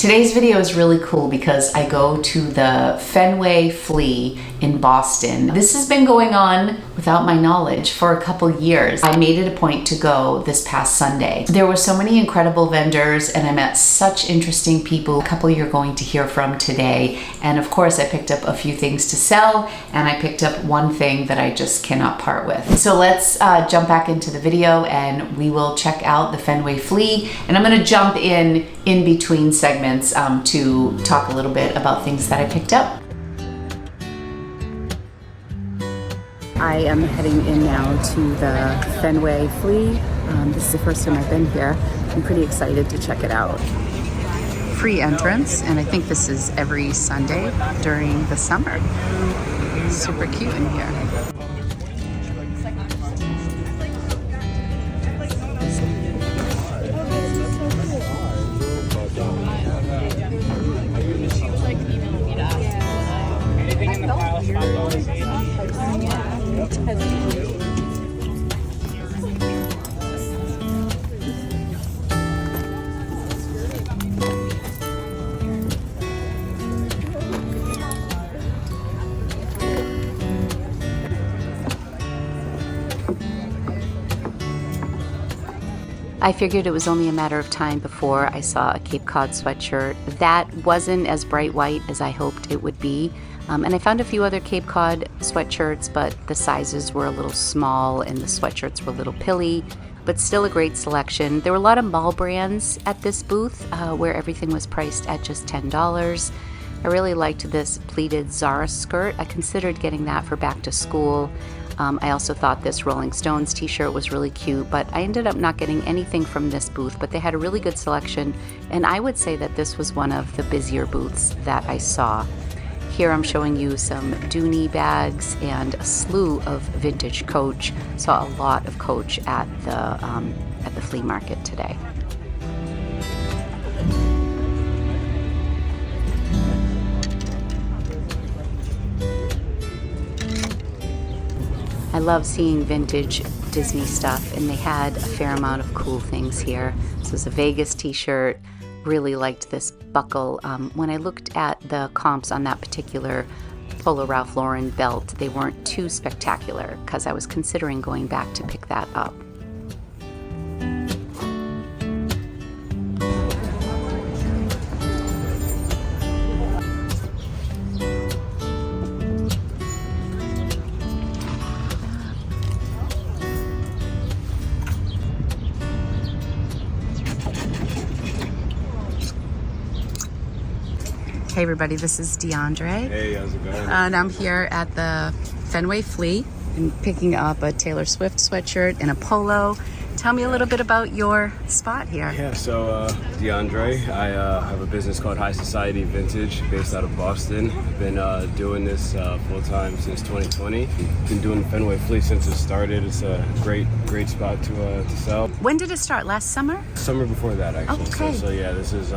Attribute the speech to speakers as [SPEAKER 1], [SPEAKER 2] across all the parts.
[SPEAKER 1] Today's video is really cool because I go to the Fenway Flea in Boston. This has been going on without my knowledge for a couple years. I made it a point to go this past Sunday. There were so many incredible vendors and I met such interesting people. A couple you're going to hear from today. And of course I picked up a few things to sell and I picked up one thing that I just cannot part with. So let's jump back into the video and we will check out the Fenway Flea. And I'm gonna jump in between segments to talk a little bit about things that I picked up. I am heading in now to the Fenway Flea. This is the first time I've been here. I'm pretty excited to check it out. Free entrance, and I think this is every Sunday during the summer. Super cute in here. I figured it was only a matter of time before I saw a Cape Cod sweatshirt that wasn't as bright white as I hoped it would be. And I found a few other Cape Cod sweatshirts, but the sizes were a little small and the sweatshirts were a little pilly, but still a great selection. There were a lot of mall brands at this booth where everything was priced at just $10. I really liked this pleated Zara skirt. I considered getting that for back to school. I also thought this Rolling Stones t-shirt was really cute, but I ended up not getting anything from this booth, but they had a really good selection, and I would say that this was one of the busier booths that I saw. Here I'm showing you some Dooney bags and a slew of vintage Coach. Saw a lot of Coach at the flea market today. I love seeing vintage Disney stuff, and they had a fair amount of cool things here. This was a Vegas t-shirt. Really liked this buckle. When I looked at the comps on that particular Polo Ralph Lauren belt, they weren't too spectacular because I was considering going back to pick that up. Hey everybody, this is DeAndre.
[SPEAKER 2] Hey, how's it going?
[SPEAKER 1] And I'm here at the Fenway Flea and picking up a Taylor Swift sweatshirt and a polo. Tell me a little bit about your spot here.
[SPEAKER 2] Yeah, so DeAndre, I have a business called High Society Vintage based out of Boston. I've been doing this full-time since 2020. Been doing Fenway Flea since it started. It's a great spot to sell.
[SPEAKER 1] When did it start? Last summer?
[SPEAKER 2] Summer before that, actually.
[SPEAKER 1] Okay.
[SPEAKER 2] So yeah, this is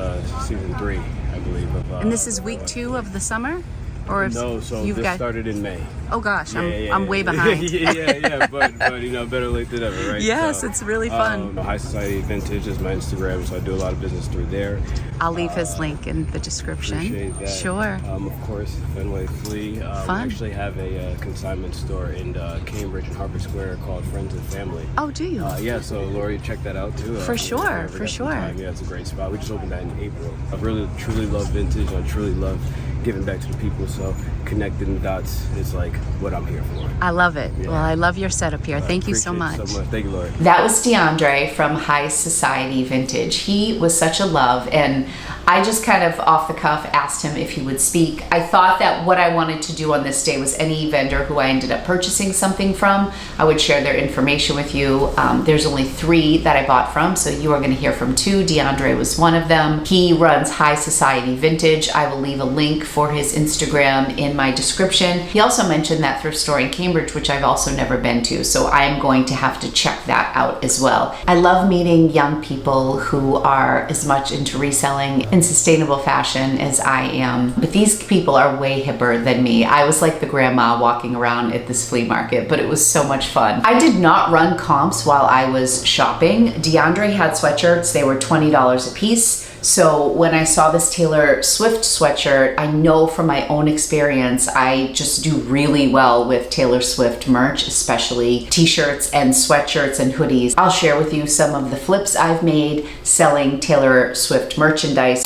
[SPEAKER 2] season 3, I believe.
[SPEAKER 1] And this is week 2 of the summer? Or
[SPEAKER 2] no, so this started in May.
[SPEAKER 1] Oh gosh,
[SPEAKER 2] Yeah,
[SPEAKER 1] I'm way behind.
[SPEAKER 2] yeah, but you know, better late than ever, right?
[SPEAKER 1] Yes,
[SPEAKER 2] so,
[SPEAKER 1] it's really fun.
[SPEAKER 2] High Society Vintage is my Instagram, so I do a lot of business through there.
[SPEAKER 1] I'll leave his link in the description.
[SPEAKER 2] Appreciate that.
[SPEAKER 1] Sure.
[SPEAKER 2] Of course, Fenway Flea.
[SPEAKER 1] Fun.
[SPEAKER 2] We actually have a consignment store in Cambridge and Harper Square called Friends and Family.
[SPEAKER 1] Oh, do you?
[SPEAKER 2] Yeah, so Lori, check that out too.
[SPEAKER 1] For sure.
[SPEAKER 2] Yeah, it's a great spot. We just opened that in April. I really, truly love vintage. I truly love giving back to the people, so connecting the dots is like what I'm here for.
[SPEAKER 1] I love it.
[SPEAKER 2] Yeah.
[SPEAKER 1] Well, I love your setup here. Thank you so much.
[SPEAKER 2] Thank you, Lori.
[SPEAKER 1] That was DeAndre from High Society Vintage. He was such a love, and I just kind of off the cuff asked him if he would speak. I thought that what I wanted to do on this day was any vendor who I ended up purchasing something from, I would share their information with you. There's only 3 that I bought from, so you are going to hear from 2. DeAndre was one of them. He runs High Society Vintage. I will leave a link for his Instagram in my description. He also mentioned that thrift store in Cambridge, which I've also never been to, so I am going to have to check that out as well. I love meeting young people who are as much into reselling in sustainable fashion as I am, but these people are way hipper than me. I was like the grandma walking around at this flea market, but it was so much fun. I did not run comps while I was shopping. DeAndre had sweatshirts. They were $20 a piece. So when I saw this Taylor Swift sweatshirt, I know from my own experience, I just do really well with Taylor Swift merch, especially t-shirts and sweatshirts and hoodies. I'll share with you some of the flips I've made selling Taylor Swift merchandise.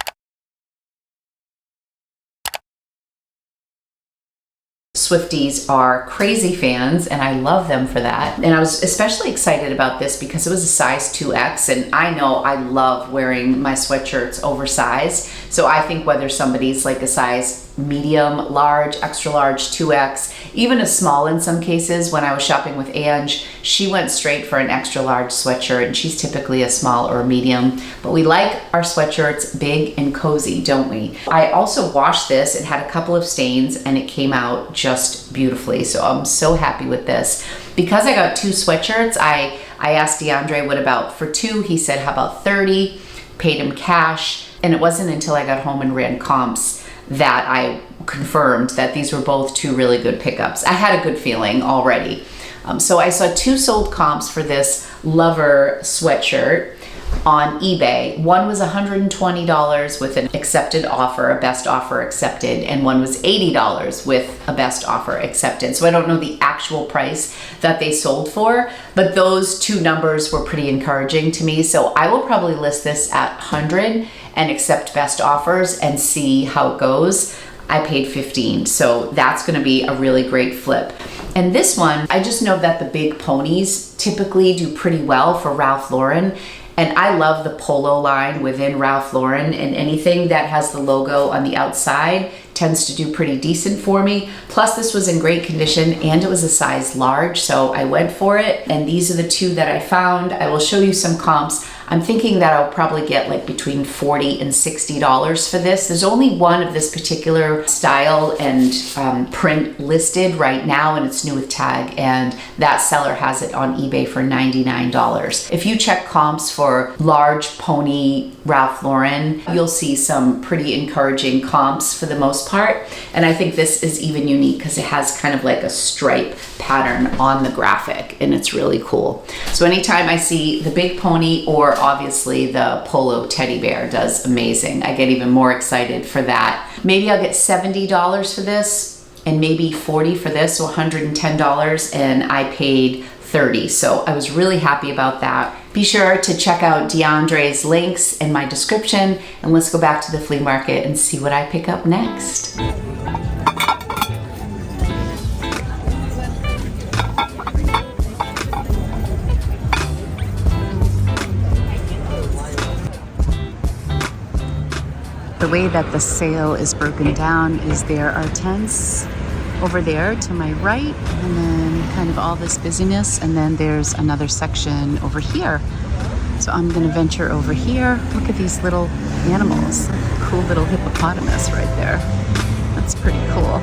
[SPEAKER 1] Swifties are crazy fans, and I love them for that. And I was especially excited about this because it was a size 2X, and I know I love wearing my sweatshirts oversized. So I think whether somebody's like a size medium, large, extra large, 2X, even a small in some cases. When I was shopping with Ange, she went straight for an extra large sweatshirt, and she's typically a small or a medium. But we like our sweatshirts big and cozy, don't we? I also washed this. It had a couple of stains, and it came out just beautifully. So I'm so happy with this. Because I got 2 sweatshirts, I asked DeAndre, what about for 2? He said, how about 30? Paid him cash. And it wasn't until I got home and ran comps that I confirmed that these were both 2 really good pickups. I had a good feeling already. So I saw 2 sold comps for this Lover sweatshirt on eBay. One was $120 with an accepted offer, a best offer accepted, and one was $80 with a best offer accepted. So I don't know the actual price that they sold for, but those 2 numbers were pretty encouraging to me. So I will probably list this at 100 and accept best offers and see how it goes. I paid 15, so that's gonna be a really great flip. And this one, I just know that the big ponies typically do pretty well for Ralph Lauren. And I love the polo line within Ralph Lauren, and anything that has the logo on the outside tends to do pretty decent for me. Plus this was in great condition and it was a size large, so I went for it. And these are the 2 that I found. I will show you some comps. I'm thinking that I'll probably get like between $40 and $60 for this. There's only one of this particular style and print listed right now, and it's new with tag, and that seller has it on eBay for $99. If you check comps for large pony Ralph Lauren, you'll see some pretty encouraging comps for the most part. And I think this is even unique because it has kind of like a stripe pattern on the graphic, and it's really cool. So anytime I see the big pony, or obviously the polo teddy bear does amazing, I get even more excited for that. Maybe I'll get $70 for this and maybe $40 for this, so $110, and I paid $30. So I was really happy about that. Be sure to check out DeAndre's links in my description, and let's go back to the flea market and see what I pick up next. The way that the sale is broken down is there are tents over there to my right, and then kind of all this busyness, and then there's another section over here. So I'm gonna venture over here. Look at these little animals. Cool little hippopotamus right there. That's pretty cool.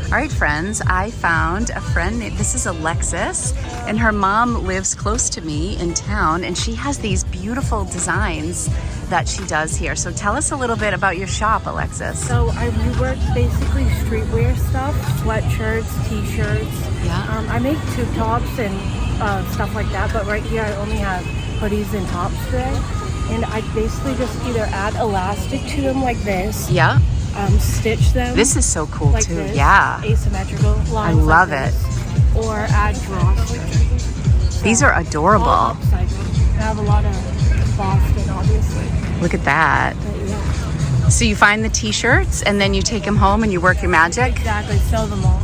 [SPEAKER 1] All right, friends, I found a friend. This is Alexis, and her mom lives close to me in town, and she has these beautiful designs that she does here. So tell us a little bit about your shop, Alexis.
[SPEAKER 3] So I rework basically streetwear stuff, sweatshirts, t-shirts.
[SPEAKER 1] Yeah.
[SPEAKER 3] I make tube tops and stuff like that, but right here I only have hoodies and tops today. And I basically just either add elastic to them like this.
[SPEAKER 1] Yeah.
[SPEAKER 3] Stitch them.
[SPEAKER 1] This is so cool
[SPEAKER 3] like
[SPEAKER 1] too.
[SPEAKER 3] This,
[SPEAKER 1] yeah.
[SPEAKER 3] Asymmetrical lines.
[SPEAKER 1] I love
[SPEAKER 3] like
[SPEAKER 1] it.
[SPEAKER 3] this, or add drawstrings. So,
[SPEAKER 1] These are adorable.
[SPEAKER 3] all upside down. I have a lot of Boston, obviously.
[SPEAKER 1] Look at that.
[SPEAKER 3] But yeah.
[SPEAKER 1] So you find the t-shirts and then you take them home and you work your magic?
[SPEAKER 3] Exactly, sell them all.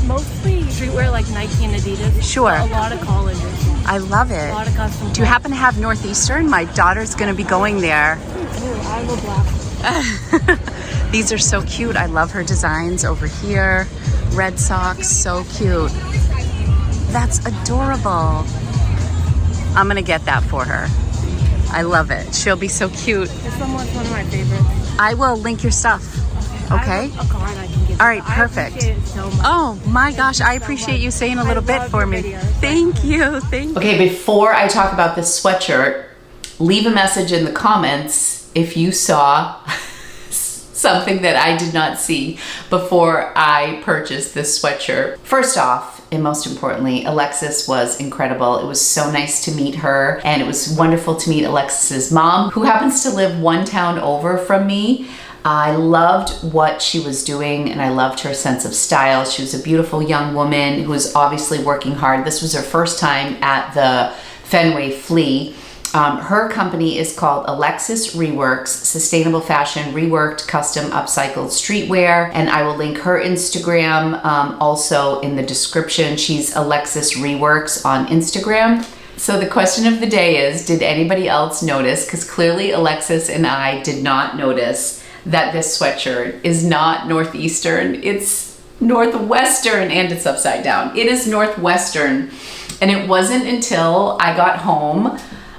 [SPEAKER 3] Mostly streetwear like Nike and Adidas.
[SPEAKER 1] Sure.
[SPEAKER 3] A lot of colleges.
[SPEAKER 1] I love it.
[SPEAKER 3] A lot of custom.
[SPEAKER 1] Do you happen to have Northeastern? My daughter's going to be going there.
[SPEAKER 3] Ooh, I have a black one.
[SPEAKER 1] These are so cute. I love her designs over here. Red socks, so cute. That's adorable. I'm going to get that for her. I love it. She'll be so cute.
[SPEAKER 3] This one was one of my favorites.
[SPEAKER 1] I will link your stuff. Okay?
[SPEAKER 3] I have a card I can give
[SPEAKER 1] All
[SPEAKER 3] you.
[SPEAKER 1] right, perfect.
[SPEAKER 3] I appreciate it so much.
[SPEAKER 1] Oh my gosh, I appreciate you saying a little bit for me. Thank you.
[SPEAKER 4] Okay, before I talk about this sweatshirt, leave a message in the comments if you saw something that I did not see before I purchased this sweatshirt. First off, and most importantly, Alexis was incredible. It was so nice to meet her, and it was wonderful to meet Alexis's mom, who happens to live one town over from me. I loved what she was doing, and I loved her sense of style. She was a beautiful young woman who was obviously working hard. This was her first time at the Fenway Flea. Her company is called Alexis Reworks, sustainable fashion, reworked, custom, upcycled streetwear. And I will link her Instagram also in the description. She's Alexis Reworks on Instagram. So the question of the day is, did anybody else notice? Because clearly Alexis and I did not notice that this sweatshirt is not Northeastern, it's Northwestern, and it's upside down. It is Northwestern. And it wasn't until I got home,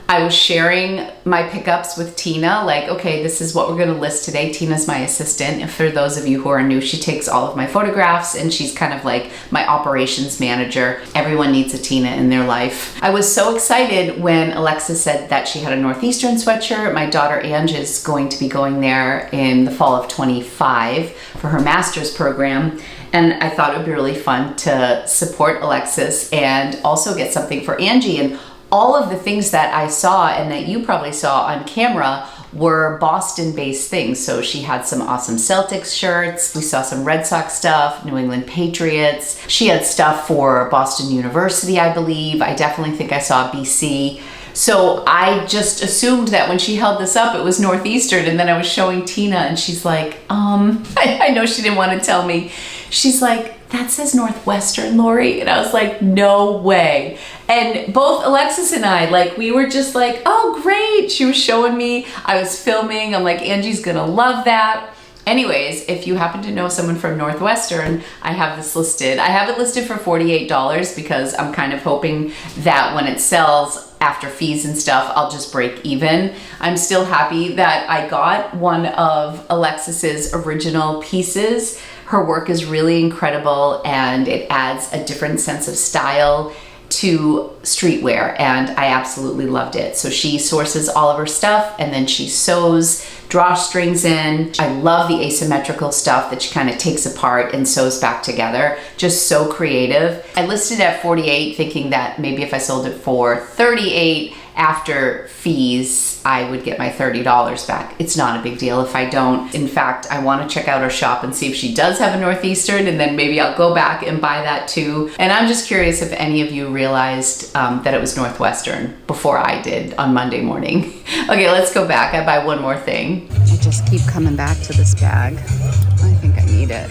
[SPEAKER 4] I was sharing my pickups with Tina, like, okay, this is what we're gonna list today. Tina's my assistant. And for those of you who are new, she takes all of my photographs and she's kind of like my operations manager. Everyone needs a Tina in their life. I was so excited when Alexis said that she had a Northeastern sweatshirt. My daughter Ange is going to be going there in the fall of 25 for her master's program. And I thought it would be really fun to support Alexis and also get something for Angie. And all of the things that I saw and that you probably saw on camera were Boston-based things. So she had some awesome Celtics shirts. We saw some Red Sox stuff, New England Patriots. She had stuff for Boston University, I believe. I definitely think I saw BC. So I just assumed that when she held this up, it was Northeastern. And then I was showing Tina and she's like, I know she didn't want to tell me. She's like, that says Northwestern, Lori. And I was like, no way. And both Alexis and I, like, we were just like, oh, great. She was showing me, I was filming. I'm like, Angie's gonna love that. Anyways, if you happen to know someone from Northwestern, I have this listed. I have it listed for $48 because I'm kind of hoping that when it sells after fees and stuff, I'll just break even. I'm still happy that I got one of Alexis's original pieces. Her work is really incredible and it adds a different sense of style to streetwear, and I absolutely loved it. So she sources all of her stuff and then she sews drawstrings in. I love the asymmetrical stuff that she kind of takes apart and sews back together. Just so creative. I listed at 48 thinking that maybe if I sold it for 38 after fees, I would get my $30 back. It's not a big deal if I don't. In fact, I want to check out her shop and see if she does have a Northeastern, and then maybe I'll go back and buy that too. And I'm just curious if any of you realized that it was Northwestern before I did on Monday morning. Okay, let's go back. I buy one more thing.
[SPEAKER 1] I just keep coming back to this bag. I think I need it.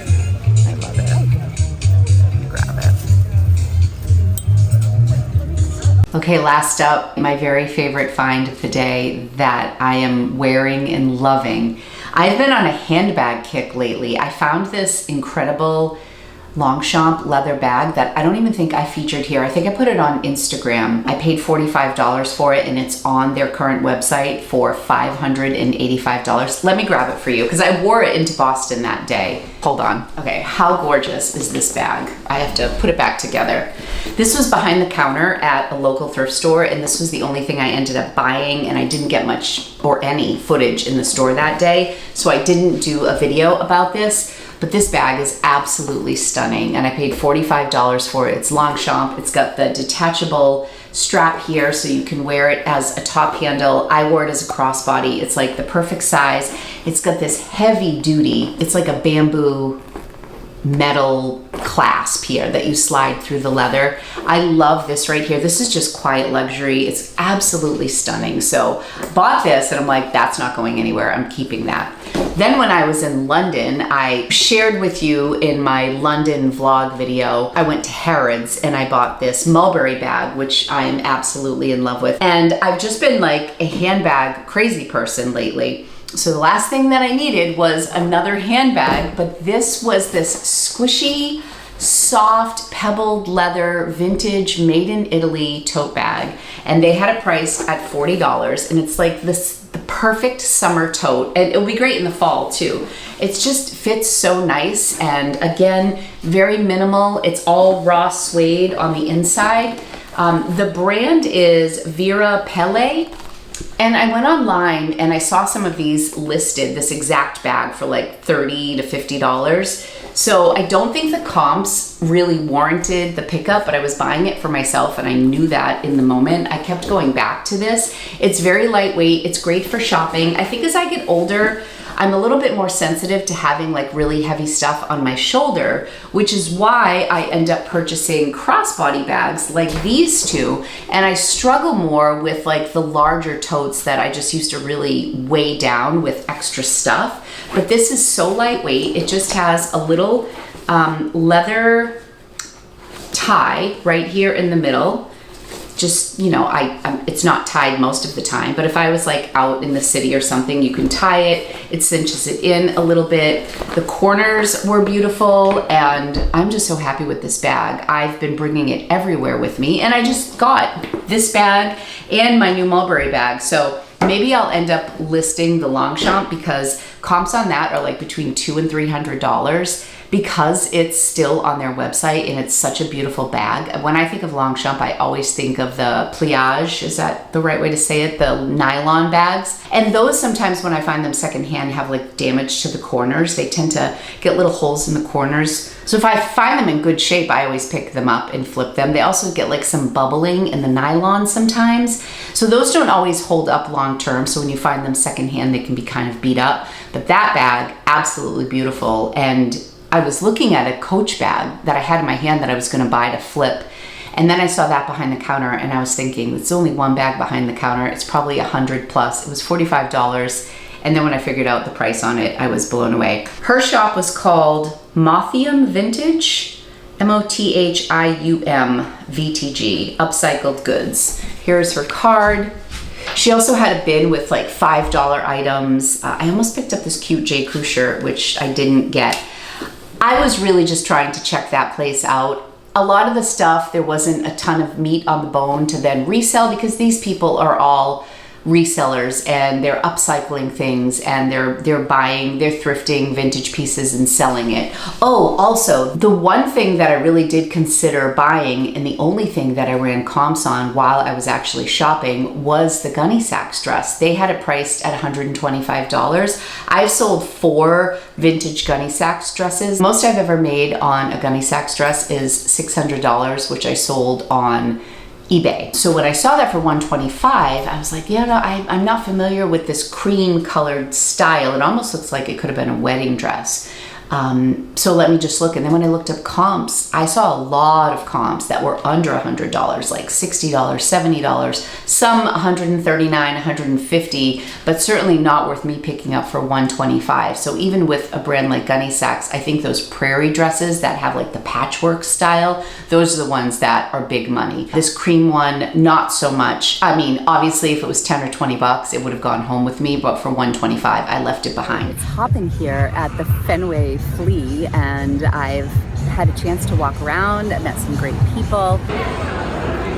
[SPEAKER 1] I love it. Let me grab it.
[SPEAKER 4] Okay, last up, my very favorite find of the day that I am wearing and loving. I've been on a handbag kick lately. I found this incredible Longchamp leather bag that I don't even think I featured here. I think I put it on Instagram. I paid $45 for it and it's on their current website for $585. Let me grab it for you because I wore it into Boston that day. Hold on. Okay, how gorgeous is this bag? I have to put it back together. This was behind the counter at a local thrift store and this was the only thing I ended up buying, and I didn't get much or any footage in the store that day, so I didn't do a video about this. But this bag is absolutely stunning and I paid $45 for it. It's Longchamp. It's got the detachable strap here so you can wear it as a top handle. I wore it as a crossbody. It's like the perfect size. It's got this heavy duty, it's like a bamboo metal clasp here that you slide through the leather. I love this right here. This is just quiet luxury. It's absolutely stunning. So bought this and I'm like, that's not going anywhere. I'm keeping that. Then when I was in London, I shared with you in my London vlog video, I went to Harrods and I bought this mulberry bag, which I am absolutely in love with. And I've just been like a handbag crazy person lately. So the last thing that I needed was another handbag, but this was this squishy, soft, pebbled leather, vintage, made in Italy tote bag. And they had a price at $40, and it's like the perfect summer tote. And it'll be great in the fall too. It just fits so nice, and again, very minimal. It's all raw suede on the inside. The brand is Vera Pelle. And I went online and I saw some of these listed, this exact bag, for like $30 to $50. So I don't think the comps really warranted the pickup, but I was buying it for myself and I knew that in the moment. I kept going back to this. It's very lightweight. It's great for shopping. I think as I get older, I'm a little bit more sensitive to having like really heavy stuff on my shoulder, which is why I end up purchasing crossbody bags like these two. And I struggle more with like the larger totes that I just used to really weigh down with extra stuff. But this is so lightweight. It just has a little leather tie right here in the middle. Just, you know, it's not tied most of the time, but if I was like out in the city or something, you can tie it. It cinches it in a little bit. The corners were beautiful, and I'm just so happy with this bag. I've been bringing it everywhere with me, and I just got this bag and my new mulberry bag. So maybe I'll end up listing the Longchamp because comps on that are like between $200 and $300. Because it's still on their website and it's such a beautiful bag. When I think of Longchamp, I always think of the pliage, is that the right way to say it? The nylon bags. And those sometimes when I find them secondhand have like damage to the corners. They tend to get little holes in the corners. So if I find them in good shape, I always pick them up and flip them. They also get like some bubbling in the nylon sometimes. So those don't always hold up long term. So when you find them secondhand, they can be kind of beat up. But that bag, absolutely beautiful. And I was looking at a Coach bag that I had in my hand that I was going to buy to flip. And then I saw that behind the counter and I was thinking, it's only one bag behind the counter. It's probably $100 plus. It was $45. And then when I figured out the price on it, I was blown away. Her shop was called Mothium Vintage, MOTHIUM VTG, upcycled goods. Here's her card. She also had a bin with like $5 items. I almost picked up this cute J. Crew shirt, which I didn't get. I was really just trying to check that place out. A lot of the stuff, there wasn't a ton of meat on the bone to then resell because these people are all resellers and they're upcycling things and they're thrifting vintage pieces and selling it. Oh, also, the one thing that I really did consider buying and the only thing that I ran comps on while I was actually shopping was the Gunny Sacks dress. They had it priced at $125. I've sold 4 vintage Gunny Sacks dresses. Most I've ever made on a Gunny Sacks dress is $600, which I sold on eBay. So when I saw that for $125, I was like, yeah, no, I'm not familiar with this cream colored style. It almost looks like it could have been a wedding dress. So let me just look. And then when I looked up comps, I saw a lot of comps that were under $100, like $60, $70, some $139, $150, but certainly not worth me picking up for $125. So even with a brand like Gunny Sacks, I think those prairie dresses that have like the patchwork style, those are the ones that are big money. This cream one, not so much. I mean, obviously if it was 10 or 20 bucks, it would have gone home with me, but for $125, I left it behind.
[SPEAKER 1] It's hopping here at the Fenway Flea, and I've had a chance to walk around. I met some great people.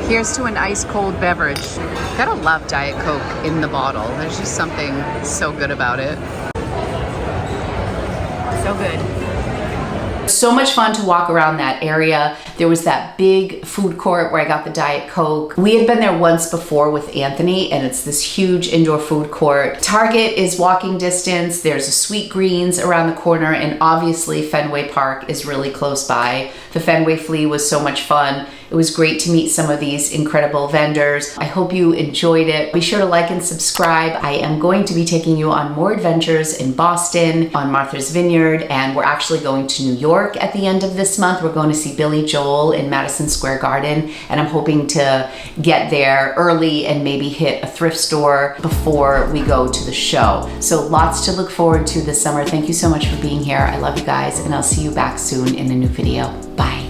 [SPEAKER 1] Here's to an ice cold beverage. Gotta love Diet Coke in the bottle. There's just something so good about it. So good.
[SPEAKER 4] So much fun to walk around that area. There was that big food court where I got the Diet Coke. We had been there once before with Anthony, and it's this huge indoor food court. Target is walking distance. There's a Sweet Greens around the corner, and obviously Fenway Park is really close by. The Fenway Flea was so much fun. It was great to meet some of these incredible vendors. I hope you enjoyed it. Be sure to like and subscribe. I am going to be taking you on more adventures in Boston, on Martha's Vineyard, and we're actually going to New York at the end of this month. We're going to see Billy Joel in Madison Square Garden, and I'm hoping to get there early and maybe hit a thrift store before we go to the show. So lots to look forward to this summer. Thank you so much for being here. I love you guys, and I'll see you back soon in a new video. Bye.